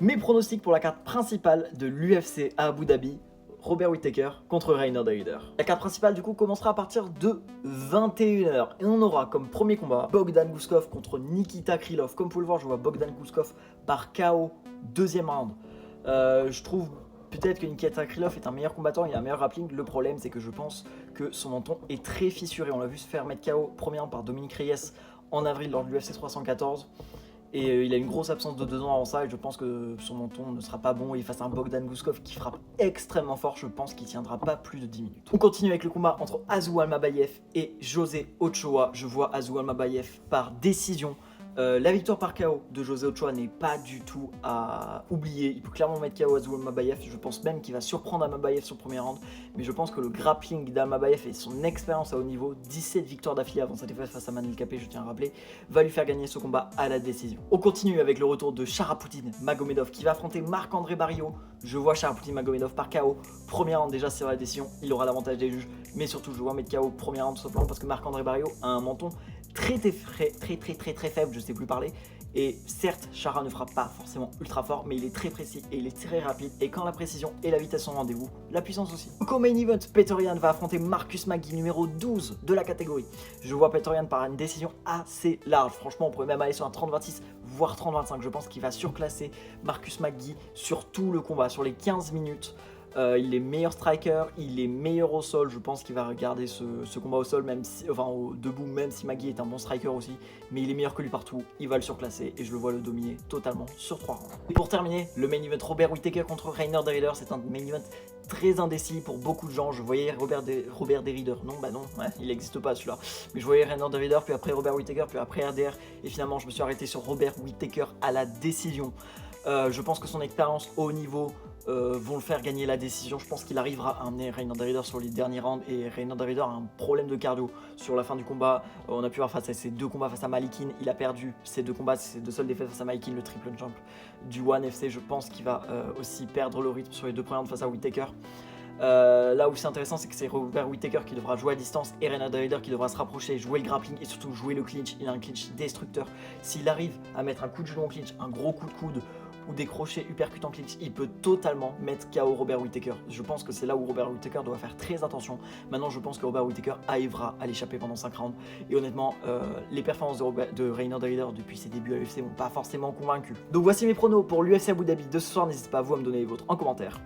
Mes pronostics pour la carte principale de l'UFC à Abu Dhabi, Robert Whittaker contre Reiner Davider. La carte principale du coup commencera à partir de 21h et on aura comme premier combat Bogdan Gouskov contre Nikita Krylov. Comme vous pouvez le voir, je vois Bogdan Gouskov par KO deuxième round. Je trouve peut-être que Nikita Krylov est un meilleur combattant, il a un meilleur grappling. Le problème c'est que je pense que son menton est très fissuré. On l'a vu se faire mettre KO premier round par Dominique Reyes en avril lors de l'UFC 314. Et il a une grosse absence de 2 ans avant ça et je pense que son menton ne sera pas bon. Et face à un Bogdan Gouskov qui frappe extrêmement fort, je pense qu'il tiendra pas plus de 10 minutes. On continue avec le combat entre Azou Almabayev et José Ochoa. Je vois Azou Almabayev par décision. La victoire par KO de José Ochoa n'est pas du tout à oublier. Il peut clairement mettre KO Azou Almabayev. Je pense même qu'il va surprendre Almabayev sur le premier round. Mais je pense que le grappling d'Almabayev et son expérience à haut niveau, 17 victoires d'affilée avant sa défaite face à Manel Capé, je tiens à rappeler, va lui faire gagner ce combat à la décision. On continue avec le retour de Sharapoutin Magomedov qui va affronter Marc-André Barriault. Je vois Sharapoutin Magomedov par KO. Premier round déjà sur la décision, il aura l'avantage des juges. Mais surtout je vois mettre KO premier round tout simplement parce que Marc-André Barriault a un menton très faible, je sais plus parler. Et certes, Chara ne frappe pas forcément ultra fort, mais il est très précis et il est très rapide. Et quand la précision et la vitesse sont au rendez-vous, la puissance aussi. Au main event, Petr Yan va affronter Marcus Maggi, numéro 12 de la catégorie. Je vois Petr Yan par une décision assez large. Franchement, on pourrait même aller sur un 30-26, voire 30-25. Je pense qu'il va surclasser Marcus Maggi sur tout le combat, sur les 15 minutes. Il est meilleur striker, il est meilleur au sol. Je pense qu'il va regarder ce combat au sol, même si, enfin debout, même si Maggi est un bon striker aussi. Mais il est meilleur que lui partout, il va le surclasser et je le vois le dominer totalement sur 3 rounds. Et pour terminer, le main event Robert Whittaker contre Reiner Davider, c'est un main event très indécis pour beaucoup de gens. Je voyais Robert Davider, non, bah non, ouais, il n'existe pas celui-là. Mais je voyais Reiner Davider, puis après Robert Whittaker, puis après RDR. Et finalement, je me suis arrêté sur Robert Whittaker à la décision. Je pense que son expérience au haut niveau vont le faire gagner la décision. Je pense qu'il arrivera à amener Reiner Davider sur les derniers rounds et Reiner Davider a un problème de cardio sur la fin du combat. On a pu voir face à ses 2 combats face à Malikin, il a perdu ses 2 combats, ses 2 seules défaites face à Malikin, le triple jump du One FC. Je pense qu'il va aussi perdre le rythme sur les 2 premiers rounds face à Whittaker. Là où c'est intéressant, c'est que c'est Robert Whittaker qui devra jouer à distance et Reiner Davider qui devra se rapprocher, jouer le grappling et surtout jouer le clinch. Il a un clinch destructeur. S'il arrive à mettre un coup de genou en clinch, un gros coup de coude ou des crochets uppercut en clinch, il peut totalement mettre KO Robert Whittaker. Je pense que c'est là où Robert Whittaker doit faire très attention. Maintenant, je pense que Robert Whittaker arrivera à l'échapper pendant 5 rounds. Et honnêtement, les performances de Reiner Davider depuis ses débuts à l'UFC m'ont pas forcément convaincu. Donc voici mes pronos pour l'UFC Abu Dhabi de ce soir. N'hésitez pas à vous à me donner les vôtres en commentaire.